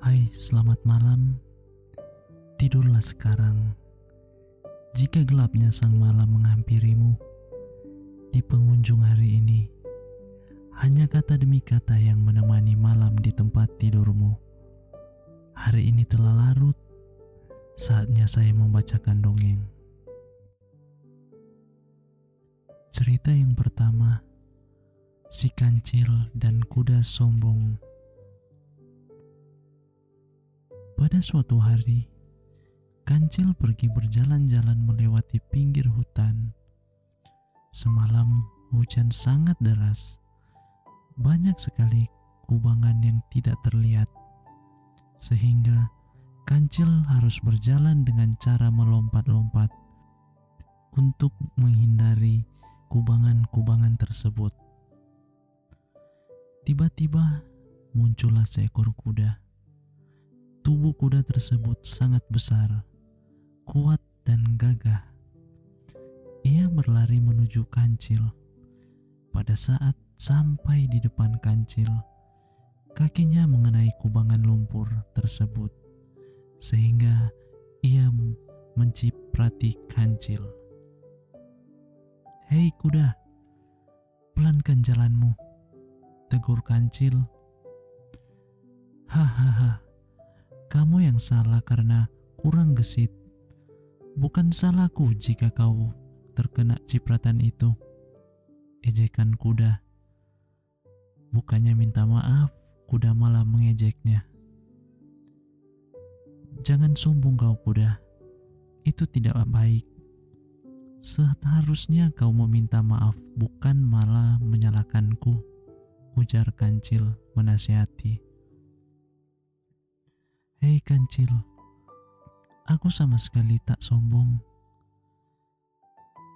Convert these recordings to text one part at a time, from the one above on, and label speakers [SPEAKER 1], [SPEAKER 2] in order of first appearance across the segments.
[SPEAKER 1] Hai, selamat malam. Tidurlah sekarang. Jika gelapnya sang malam menghampirimu, di penghujung hari ini, hanya kata demi kata yang menemani malam di tempat tidurmu. Hari ini telah larut, saatnya saya membacakan dongeng. Cerita yang pertama, si kancil dan kuda sombong. Pada suatu hari, kancil pergi berjalan-jalan melewati pinggir hutan. Semalam hujan sangat deras. Banyak sekali kubangan yang tidak terlihat, sehingga kancil harus berjalan dengan cara melompat-lompat untuk menghindari kubangan-kubangan tersebut. Tiba-tiba muncullah seekor kuda. Tubuh kuda tersebut sangat besar, kuat dan gagah. Ia berlari menuju kancil. Pada saat sampai di depan kancil, kakinya mengenai kubangan lumpur tersebut, sehingga ia menciprati kancil. "Hei kuda, pelankan jalanmu," tegur kancil. "Hahaha. Kamu yang salah karena kurang gesit. Bukan salahku jika kau terkena cipratan itu," ejekan kuda. Bukannya minta maaf, kuda malah mengejeknya. "Jangan sombong kau kuda, itu tidak baik. Seharusnya kau meminta maaf, bukan malah menyalahkanku," ujar kancil menasihati. "Hei kancil, aku sama sekali tak sombong.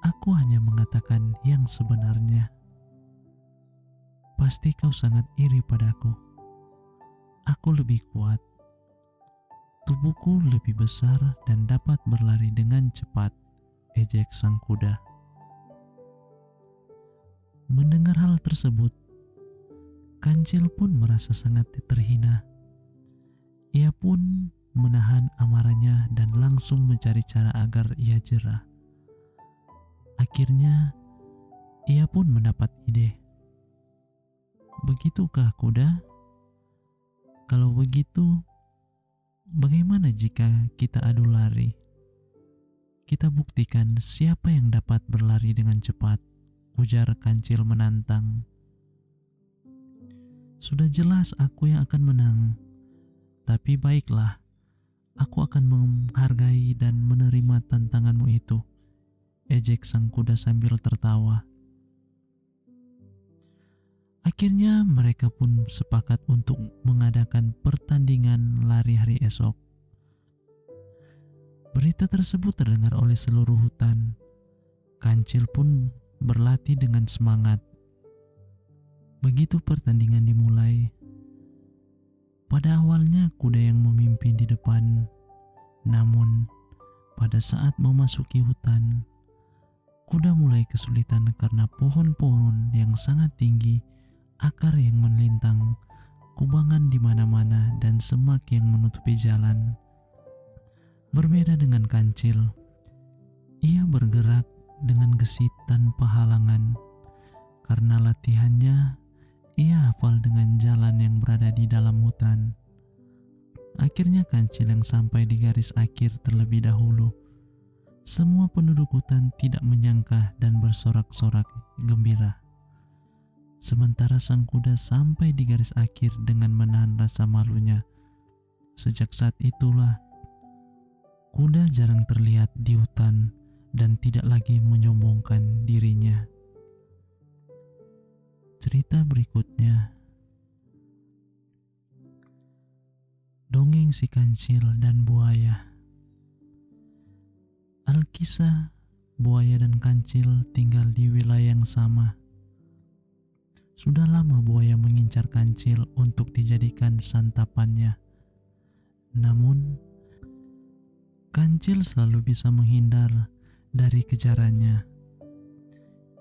[SPEAKER 1] Aku hanya mengatakan yang sebenarnya. Pasti kau sangat iri padaku. Aku lebih kuat. Tubuhku lebih besar dan dapat berlari dengan cepat," ejek sang kuda. Mendengar hal tersebut, kancil pun merasa sangat terhina. Ia pun menahan amarahnya dan langsung mencari cara agar ia jera. Akhirnya, ia pun mendapat ide. "Begitukah kuda? Kalau begitu, bagaimana jika kita adu lari? Kita buktikan siapa yang dapat berlari dengan cepat," ujar kancil menantang. "Sudah jelas aku yang akan menang. Tapi baiklah, aku akan menghargai dan menerima tantanganmu itu," ejek sang kuda sambil tertawa. Akhirnya mereka pun sepakat untuk mengadakan pertandingan lari hari esok. Berita tersebut terdengar oleh seluruh hutan. Kancil pun berlatih dengan semangat. Begitu pertandingan dimulai, pada awalnya kuda yang memimpin di depan. Namun, pada saat memasuki hutan, kuda mulai kesulitan karena pohon-pohon yang sangat tinggi, akar yang melintang, kubangan di mana-mana, dan semak yang menutupi jalan. Berbeda dengan kancil, ia bergerak dengan gesit tanpa halangan. Karena latihannya, ia hafal dengan jalan yang berada di dalam hutan. Akhirnya kancil yang sampai di garis akhir terlebih dahulu. Semua penduduk hutan tidak menyangka dan bersorak-sorak gembira. Sementara sang kuda sampai di garis akhir dengan menahan rasa malunya. Sejak saat itulah, kuda jarang terlihat di hutan dan tidak lagi menyombongkan dirinya. Cerita berikutnya, dongeng si kancil dan buaya. Alkisah, buaya dan kancil tinggal di wilayah yang sama. Sudah lama buaya mengincar kancil untuk dijadikan santapannya. Namun, kancil selalu bisa menghindar dari kejarannya.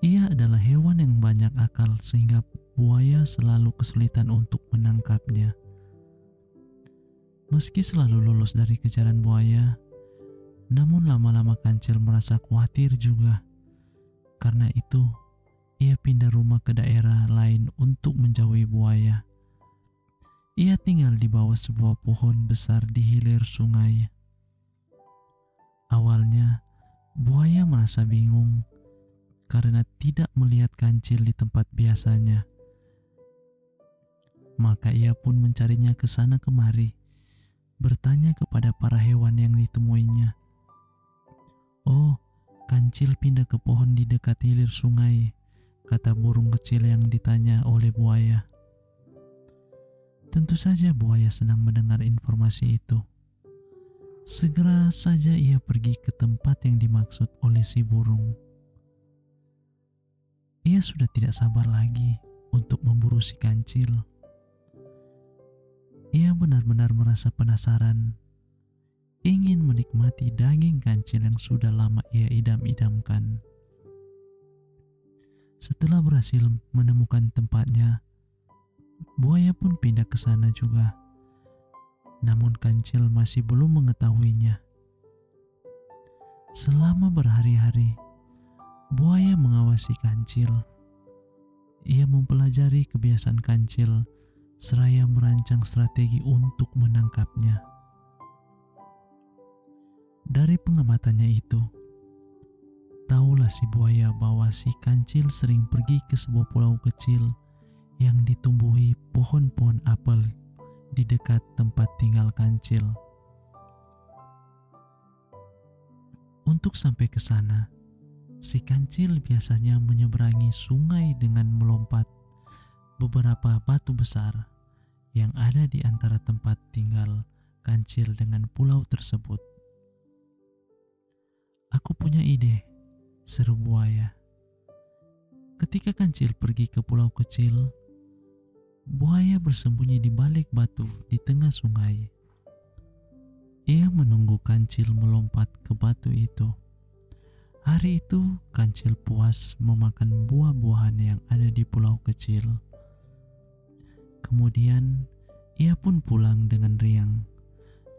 [SPEAKER 1] Ia adalah hewan yang banyak akal sehingga buaya selalu kesulitan untuk menangkapnya. Meski selalu lolos dari kejaran buaya, namun lama-lama Kancil merasa khawatir juga. Karena itu, ia pindah rumah ke daerah lain untuk menjauhi buaya. Ia tinggal di bawah sebuah pohon besar di hilir sungai. Awalnya, buaya merasa bingung karena tidak melihat Kancil di tempat biasanya. Maka ia pun mencarinya ke sana kemari, bertanya kepada para hewan yang ditemuinya. "Oh, Kancil pindah ke pohon di dekat hilir sungai," kata burung kecil yang ditanya oleh buaya. Tentu saja buaya senang mendengar informasi itu. Segera saja ia pergi ke tempat yang dimaksud oleh si burung. Ia sudah tidak sabar lagi untuk memburu si Kancil. Ia benar-benar merasa penasaran, ingin menikmati daging Kancil yang sudah lama ia idam-idamkan. Setelah berhasil menemukan tempatnya, buaya pun pindah ke sana juga. Namun Kancil masih belum mengetahuinya. Selama berhari-hari, buaya mengawasi Kancil. Ia mempelajari kebiasaan Kancil seraya merancang strategi untuk menangkapnya. Dari pengamatannya itu, tahulah si buaya bahwa si Kancil sering pergi ke sebuah pulau kecil yang ditumbuhi pohon-pohon apel di dekat tempat tinggal Kancil. Untuk sampai ke sana, si Kancil biasanya menyeberangi sungai dengan melompat beberapa batu besar yang ada di antara tempat tinggal Kancil dengan pulau tersebut. "Aku punya ide," seru buaya. Ketika Kancil pergi ke pulau kecil, buaya bersembunyi di balik batu di tengah sungai. Ia menunggu Kancil melompat ke batu itu. Hari itu, Kancil puas memakan buah-buahan yang ada di pulau kecil. Kemudian, ia pun pulang dengan riang.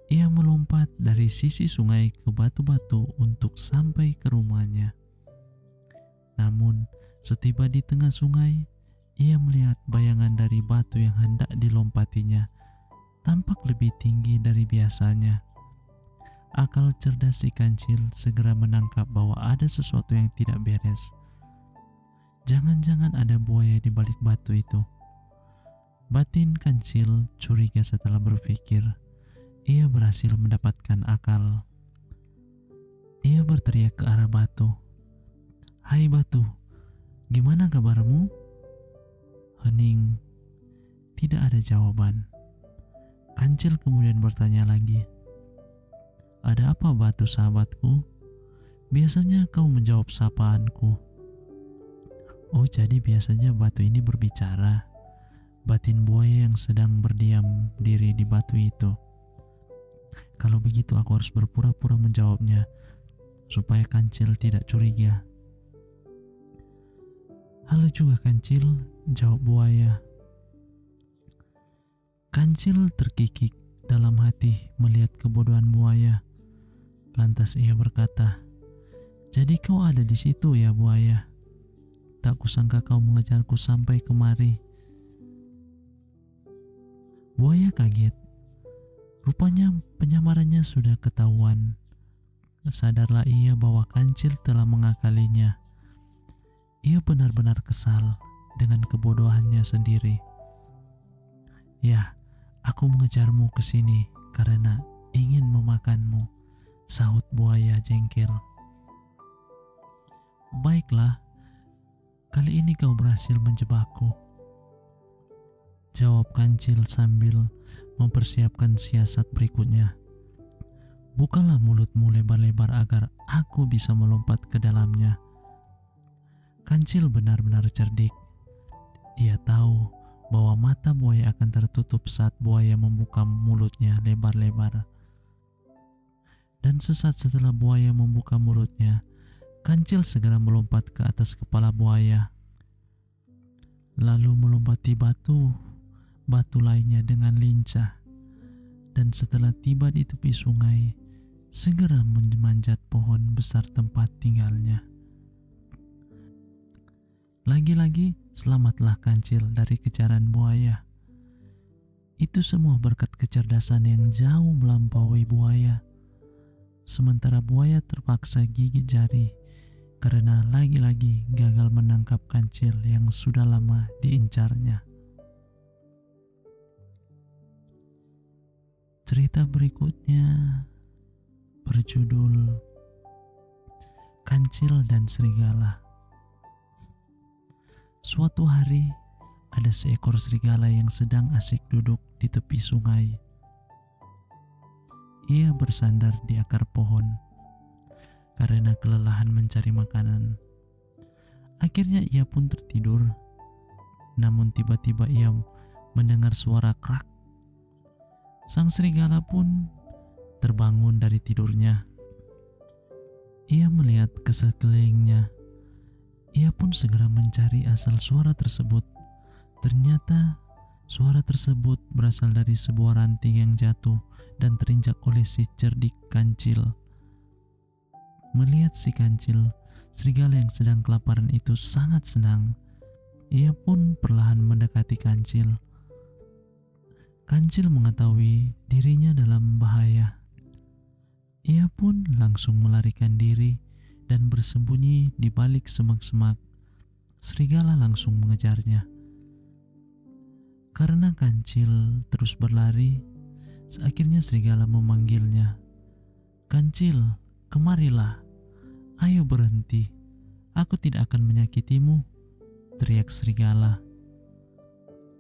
[SPEAKER 1] Ia melompat dari sisi sungai ke batu-batu untuk sampai ke rumahnya. Namun, setiba di tengah sungai, ia melihat bayangan dari batu yang hendak dilompatinya tampak lebih tinggi dari biasanya. Akal cerdas si Kancil segera menangkap bahwa ada sesuatu yang tidak beres. Jangan-jangan ada buaya di balik batu itu. Batin Kancil curiga setelah berpikir. Ia berhasil mendapatkan akal. Ia berteriak ke arah batu. "Hai batu, gimana kabarmu?" Hening. Tidak ada jawaban. Kancil kemudian bertanya lagi. "Ada apa batu sahabatku? Biasanya kau menjawab sapaanku." "Oh, jadi biasanya batu ini berbicara," batin buaya yang sedang berdiam diri di batu itu. "Kalau begitu aku harus berpura-pura menjawabnya supaya Kancil tidak curiga." "Halo juga Kancil," jawab buaya. Kancil terkikik dalam hati melihat kebodohan buaya. Lantas ia berkata, "Jadi kau ada di situ ya buaya? Tak kusangka kau mengejarku sampai kemari." Buaya kaget. Rupanya penyamarannya sudah ketahuan. Sadarlah ia bahwa Kancil telah mengakalinya. Ia benar-benar kesal dengan kebodohannya sendiri. "Ya, aku mengejarmu ke sini karena ingin memakanmu," sahut buaya jengkel. "Baiklah, kali ini kau berhasil menjebakku," jawab Kancil sambil mempersiapkan siasat berikutnya. "Bukalah mulutmu lebar-lebar agar aku bisa melompat ke dalamnya." Kancil benar-benar cerdik. Ia tahu bahwa mata buaya akan tertutup saat buaya membuka mulutnya lebar-lebar. Dan sesaat setelah buaya membuka mulutnya, Kancil segera melompat ke atas kepala buaya, lalu melompati batu lainnya dengan lincah. dan setelah tiba di tepi sungai, segera memanjat pohon besar tempat tinggalnya. Lagi-lagi selamatlah Kancil dari kejaran buaya. Itu semua berkat kecerdasan yang jauh melampaui buaya. Sementara buaya terpaksa gigit jari karena lagi-lagi gagal menangkap Kancil yang sudah lama diincarnya. Cerita berikutnya berjudul Kancil dan Serigala. Suatu hari, ada seekor serigala yang sedang asik duduk di tepi sungai. Ia bersandar di akar pohon karena kelelahan mencari makanan. Akhirnya ia pun tertidur. Namun tiba-tiba ia mendengar suara krak. Sang serigala pun terbangun dari tidurnya. Ia melihat ke sekelilingnya. Ia pun segera mencari asal suara tersebut. Ternyata suara tersebut berasal dari sebuah ranting yang jatuh dan terinjak oleh si cerdik Kancil. Melihat si Kancil, serigala yang sedang kelaparan itu sangat senang. Ia pun perlahan mendekati Kancil. Kancil mengetahui dirinya dalam bahaya. Ia pun langsung melarikan diri dan bersembunyi di balik semak-semak. Serigala langsung mengejarnya. Karena Kancil terus berlari, akhirnya serigala memanggilnya. "Kancil, kemarilah. Ayo berhenti. Aku tidak akan menyakitimu," teriak serigala.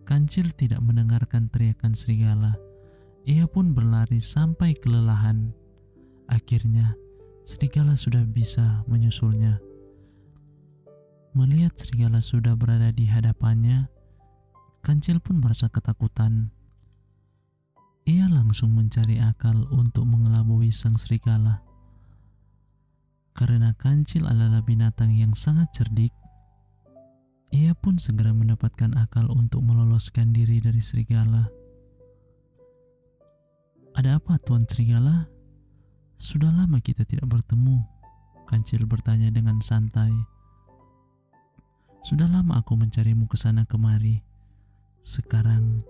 [SPEAKER 1] Kancil tidak mendengarkan teriakan serigala. Ia pun berlari sampai kelelahan. Akhirnya, serigala sudah bisa menyusulnya. Melihat serigala sudah berada di hadapannya, Kancil pun merasa ketakutan. Ia langsung mencari akal untuk mengelabui sang serigala. Karena Kancil adalah binatang yang sangat cerdik, ia pun segera mendapatkan akal untuk meloloskan diri dari serigala. "Ada apa, Tuan Serigala? Sudah lama kita tidak bertemu," Kancil bertanya dengan santai. "Sudah lama aku mencarimu ke sana kemari. Sekarang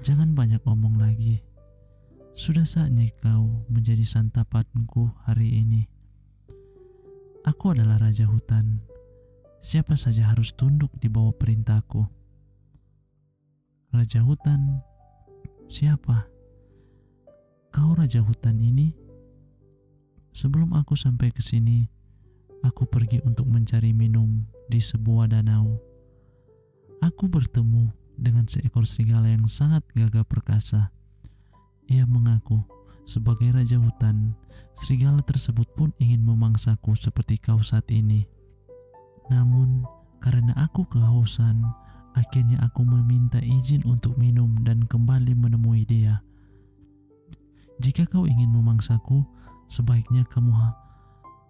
[SPEAKER 1] jangan banyak omong lagi. Sudah saatnya kau menjadi santapanku hari ini. Aku adalah Raja Hutan. Siapa saja harus tunduk di bawah perintahku." "Raja Hutan? Siapa? Kau Raja Hutan ini?" "Sebelum aku sampai ke sini, aku pergi untuk mencari minum di sebuah danau. Aku bertemu dengan seekor serigala yang sangat gagah perkasa. Ia mengaku sebagai Raja Hutan. Serigala tersebut pun ingin memangsaku seperti kau saat ini. Namun, karena aku kehausan, akhirnya aku meminta izin untuk minum dan kembali menemui dia. Jika kau ingin memangsaku, sebaiknya kamu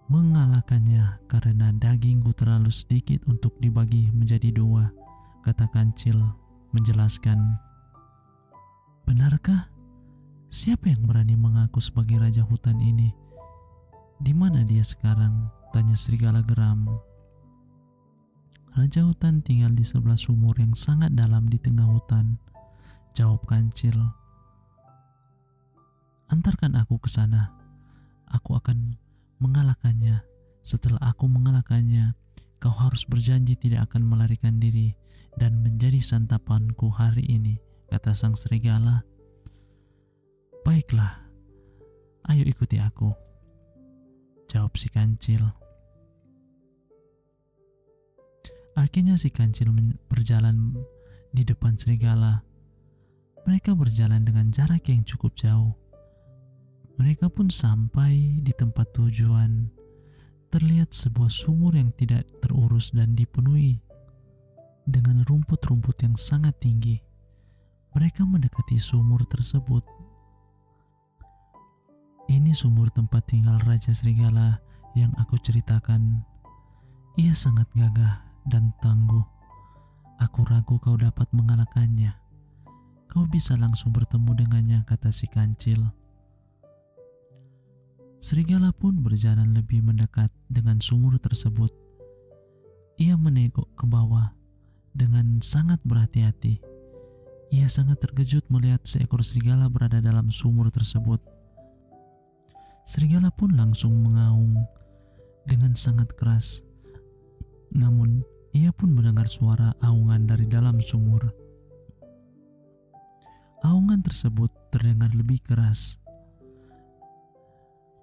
[SPEAKER 1] mengalahkannya karena dagingku terlalu sedikit untuk dibagi menjadi dua," kata Kancil menjelaskan. "Benarkah? Siapa yang berani mengaku sebagai Raja Hutan ini? Di mana dia sekarang?" tanya serigala geram. "Raja Hutan tinggal di sebelah sumur yang sangat dalam di tengah hutan," jawab Kancil. "Antarkan aku ke sana. Aku akan mengalahkannya. Setelah aku mengalahkannya, kau harus berjanji tidak akan melarikan diri dan menjadi santapanku hari ini," kata sang serigala. "Baiklah, ayo ikuti aku," jawab si Kancil. Akhirnya si Kancil berjalan di depan serigala. Mereka berjalan dengan jarak yang cukup jauh. Mereka pun sampai di tempat tujuan. Terlihat sebuah sumur yang tidak terurus dan dipenuhi dengan rumput-rumput yang sangat tinggi. Mereka mendekati sumur tersebut. "Ini sumur tempat tinggal Raja Serigala yang aku ceritakan. Ia sangat gagah dan tangguh. Aku ragu kau dapat mengalahkannya. kau bisa langsung bertemu dengannya, kata si kancil. Serigala pun berjalan lebih mendekat dengan sumur tersebut. Ia menengok ke bawah dengan sangat berhati-hati. Ia sangat terkejut melihat seekor serigala berada dalam sumur tersebut. Serigala pun langsung mengaum dengan sangat keras. Namun, ia pun mendengar suara aungan dari dalam sumur. Aungan tersebut terdengar lebih keras.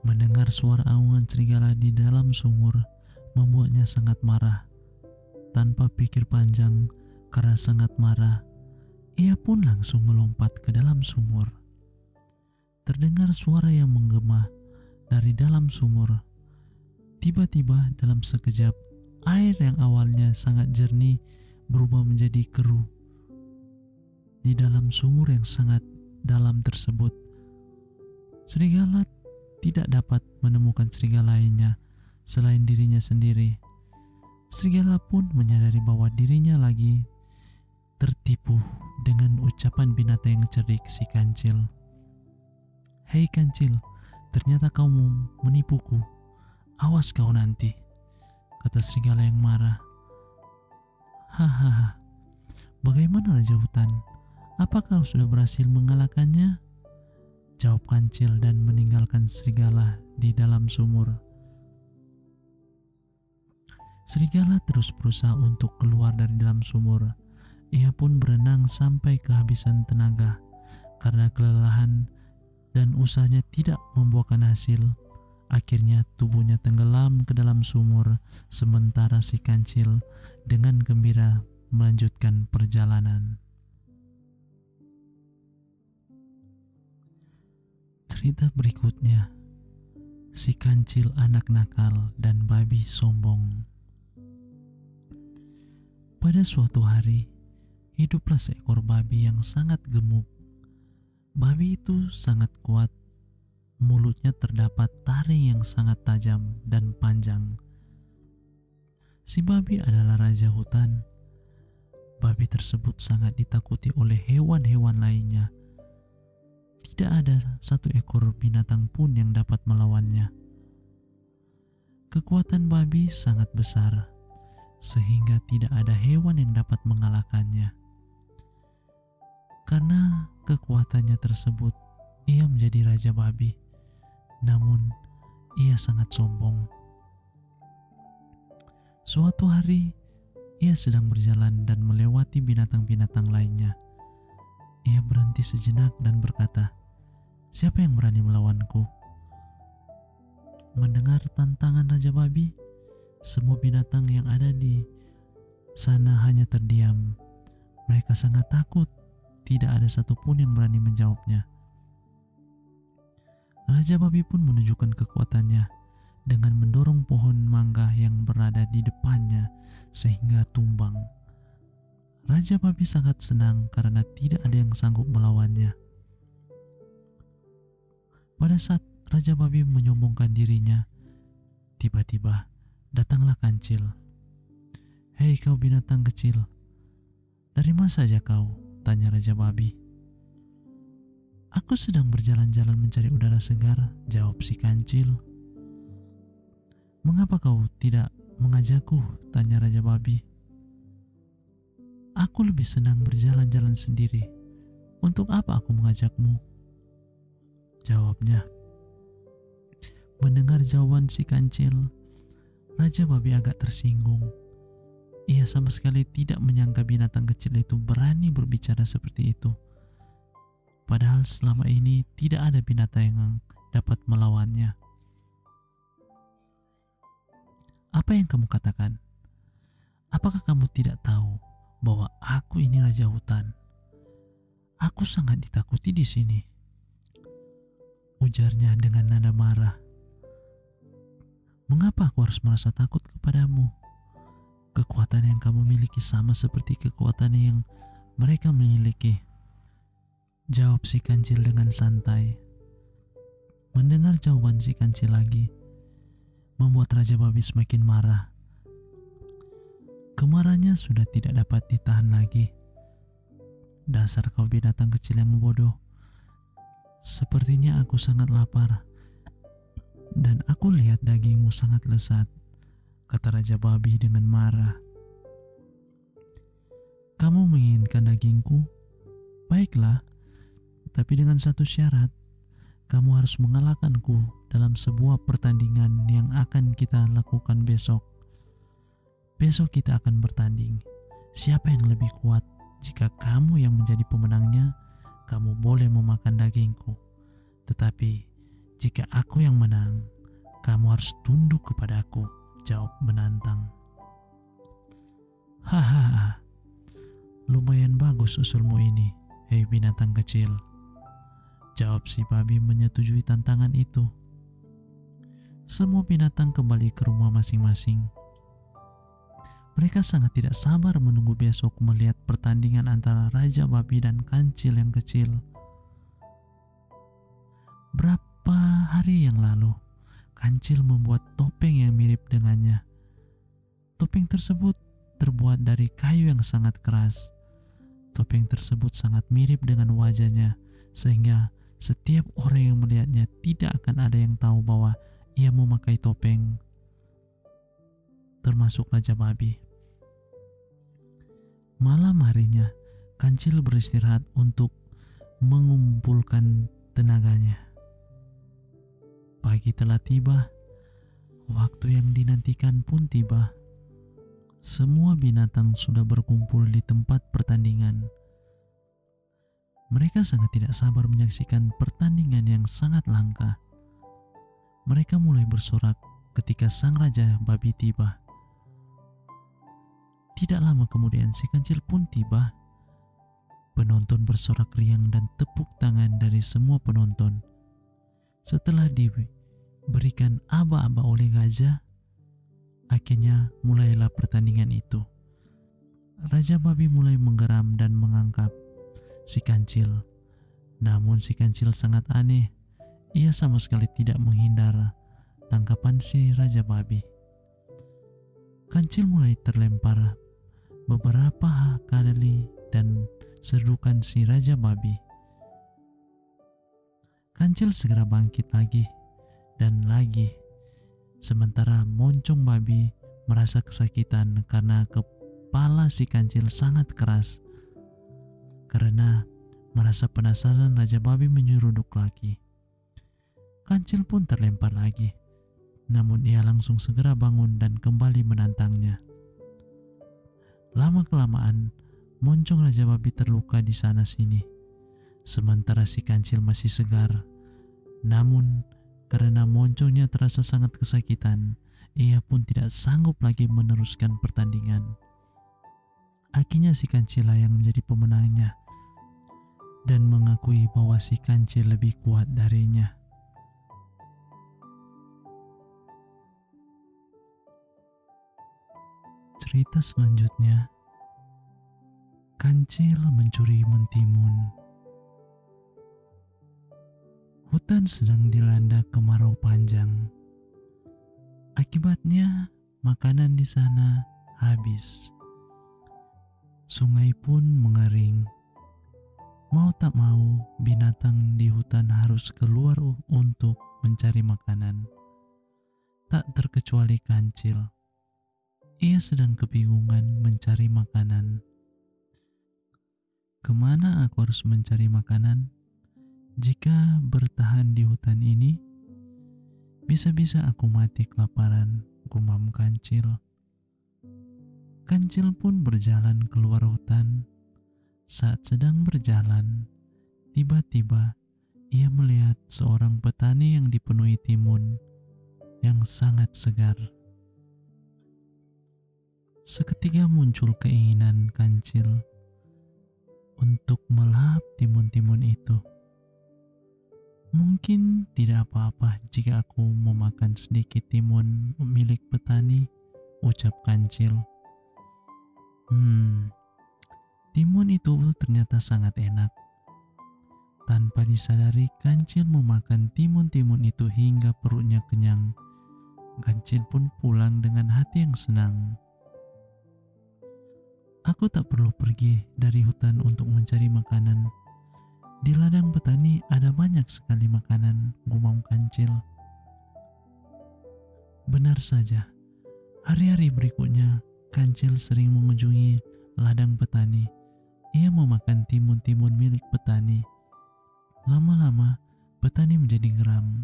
[SPEAKER 1] Mendengar suara aungan serigala di dalam sumur membuatnya sangat marah. Tanpa pikir panjang, karena sangat marah, ia pun langsung melompat ke dalam sumur. Terdengar suara yang menggema dari dalam sumur. Tiba-tiba dalam sekejap, air yang awalnya sangat jernih berubah menjadi keruh. Di dalam sumur yang sangat dalam tersebut, serigala tidak dapat menemukan serigala lainnya selain dirinya sendiri. Serigala pun menyadari bahwa dirinya lagi tertipu dengan ucapan binatang yang cerdik, si kancil. "Hei kancil, ternyata kau menipuku. Awas kau nanti," kata serigala yang marah. "Hahaha, bagaimana Raja Hutan? Apakah kau sudah berhasil mengalahkannya?" jawab kancil dan meninggalkan serigala di dalam sumur. Serigala terus berusaha untuk keluar dari dalam sumur. Ia pun berenang sampai kehabisan tenaga. Karena kelelahan dan usahanya tidak membuahkan hasil, akhirnya tubuhnya tenggelam ke dalam sumur, sementara si kancil dengan gembira melanjutkan perjalanan. Cerita berikutnya, si kancil anak nakal dan babi sombong. Pada suatu hari, hiduplah seekor babi yang sangat gemuk. Babi itu sangat kuat. Mulutnya terdapat taring yang sangat tajam dan panjang. Si babi adalah raja hutan. Babi tersebut sangat ditakuti oleh hewan-hewan lainnya. Tidak ada satu ekor binatang pun yang dapat melawannya. Kekuatan babi sangat besar, sehingga tidak ada hewan yang dapat mengalahkannya. Karena kekuatannya tersebut, ia menjadi raja babi. Namun, ia sangat sombong. Suatu hari, ia sedang berjalan dan melewati binatang-binatang lainnya. Ia berhenti sejenak dan berkata, "Siapa yang berani melawanku?" Mendengar tantangan raja babi, semua binatang yang ada di sana hanya terdiam. Mereka sangat takut. Tidak ada satupun yang berani menjawabnya. Raja babi pun menunjukkan kekuatannya dengan mendorong pohon mangga yang berada di depannya sehingga tumbang. Raja babi sangat senang karena tidak ada yang sanggup melawannya. Pada saat raja babi menyombongkan dirinya, tiba-tiba datanglah kancil. "Hei kau binatang kecil, dari mana saja kau?" tanya raja babi. "Aku sedang berjalan-jalan mencari udara segar," jawab si kancil. "Mengapa kau tidak mengajakku?" tanya raja babi. "Aku lebih senang berjalan-jalan sendiri. Untuk apa aku mengajakmu?" jawabnya. Mendengar jawaban si kancil, raja babi agak tersinggung. Ia sama sekali tidak menyangka binatang kecil itu berani berbicara seperti itu. Padahal selama ini tidak ada binatang yang dapat melawannya. "Apa yang kamu katakan? Apakah kamu tidak tahu bahwa aku ini raja hutan? Aku sangat ditakuti di sini," ujarnya dengan nada marah. "Mengapa aku harus merasa takut kepadamu? Kekuatan yang kamu miliki sama seperti kekuatan yang mereka miliki," jawab si kancil dengan santai. Mendengar jawaban si kancil lagi, membuat raja babi semakin marah. Kemarahannya sudah tidak dapat ditahan lagi. Dasar kau binatang kecil yang bodoh. Sepertinya aku sangat lapar, dan aku lihat dagingmu sangat lezat, kata Raja Babi dengan marah. Kamu menginginkan dagingku? Baiklah, tapi dengan satu syarat. Kamu harus mengalahkanku dalam sebuah pertandingan yang akan kita lakukan besok. Besok kita akan bertanding. Siapa yang lebih kuat? Jika kamu yang menjadi pemenangnya, kamu boleh memakan dagingku. Tetapi jika aku yang menang, kamu harus tunduk kepadaku, jawab menantang. Hahaha, lumayan bagus usulmu ini, hei binatang kecil, jawab si babi menyetujui tantangan itu. Semua binatang kembali ke rumah masing-masing. Mereka sangat tidak sabar menunggu besok melihat pertandingan antara Raja Babi dan Kancil yang kecil. Berapa hari yang lalu, Kancil membuat topeng yang mirip dengannya. Topeng tersebut terbuat dari kayu yang sangat keras. Topeng tersebut sangat mirip dengan wajahnya, sehingga setiap orang yang melihatnya tidak akan ada yang tahu bahwa ia memakai topeng, termasuk Raja Babi. Malam harinya, Kancil beristirahat untuk mengumpulkan tenaganya. Pagi telah tiba, waktu yang dinantikan pun tiba. Semua binatang sudah berkumpul di tempat pertandingan. Mereka sangat tidak sabar menyaksikan pertandingan yang sangat langka. Mereka mulai bersorak ketika sang Raja Babi tiba. Tidak lama kemudian si Kancil pun tiba. Penonton bersorak riang dan tepuk tangan dari semua penonton. Setelah diberikan aba-aba oleh gajah, akhirnya mulailah pertandingan itu. Raja Babi mulai menggeram dan mengangkat si Kancil. Namun si Kancil sangat aneh. Ia sama sekali tidak menghindar tangkapan si Raja Babi. Kancil mulai terlempar beberapa kali dan serukan si Raja Babi. Kancil segera bangkit lagi dan lagi. Sementara moncong babi merasa kesakitan karena kepala si Kancil sangat keras. Karena merasa penasaran, Raja Babi menyeruduk lagi. Kancil pun terlempar lagi. Namun ia langsung segera bangun dan kembali menantangnya. Lama-kelamaan, moncong Raja Babi terluka di sana-sini. Sementara si Kancil masih segar. Namun, karena moncongnya terasa sangat kesakitan, ia pun tidak sanggup lagi meneruskan pertandingan. Akhirnya si Kancil yang menjadi pemenangnya dan mengakui bahwa si Kancil lebih kuat darinya. Cerita selanjutnya, Kancil mencuri mentimun. Hutan sedang dilanda kemarau panjang. Akibatnya, makanan di sana habis. Sungai pun mengering. Mau tak mau, binatang di hutan harus keluar untuk mencari makanan. Tak terkecuali Kancil. Ia sedang kebingungan mencari makanan. Kemana aku harus mencari makanan? Jika bertahan di hutan ini, bisa-bisa aku mati kelaparan, gumam Kancil. Kancil pun berjalan keluar hutan. Saat sedang berjalan, tiba-tiba ia melihat seorang petani yang dipenuhi timun yang sangat segar. Seketika muncul keinginan Kancil untuk melahap timun-timun itu. Mungkin tidak apa-apa jika aku memakan sedikit timun milik petani, ucap Kancil. Timun itu ternyata sangat enak. Tanpa disadari, Kancil memakan timun-timun itu hingga perutnya kenyang. Kancil pun pulang dengan hati yang senang. Aku tak perlu pergi dari hutan untuk mencari makanan. Di ladang petani ada banyak sekali makanan, gumam Kancil. Benar saja, hari-hari berikutnya Kancil sering mengunjungi ladang petani. Ia memakan timun-timun milik petani. Lama-lama, petani menjadi geram.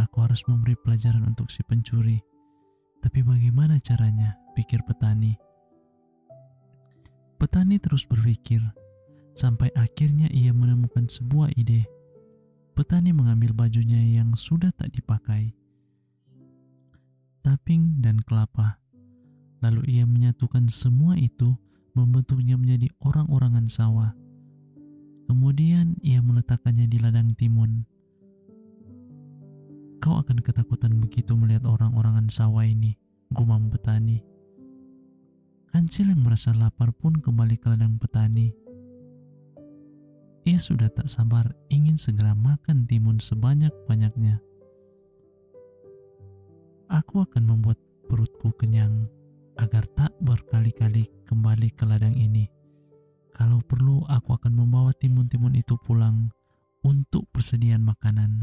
[SPEAKER 1] Aku harus memberi pelajaran untuk si pencuri. Tapi bagaimana caranya, pikir petani. Petani terus berpikir, sampai akhirnya ia menemukan sebuah ide. Petani mengambil bajunya yang sudah tak dipakai, taping dan kelapa. Lalu ia menyatukan semua itu, membentuknya menjadi orang-orangan sawah. Kemudian ia meletakkannya di ladang timun. Kau akan ketakutan begitu melihat orang-orangan sawah ini, gumam petani. Kancil yang merasa lapar pun kembali ke ladang petani. Ia sudah tak sabar ingin segera makan timun sebanyak-banyaknya. Aku akan membuat perutku kenyang agar tak berkali-kali kembali ke ladang ini. Kalau perlu, aku akan membawa timun-timun itu pulang untuk persediaan makanan,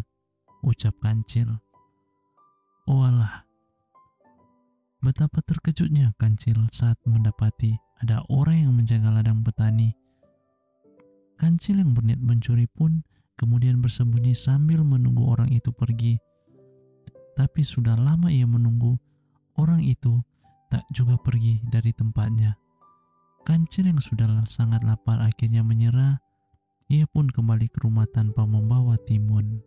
[SPEAKER 1] ucap Kancil. Oh alah, betapa terkejutnya Kancil saat mendapati ada orang yang menjaga ladang petani. Kancil yang berniat mencuri pun kemudian bersembunyi sambil menunggu orang itu pergi. Tapi sudah lama ia menunggu, orang itu tak juga pergi dari tempatnya. Kancil yang sudah sangat lapar akhirnya menyerah. Ia pun kembali ke rumah tanpa membawa timun.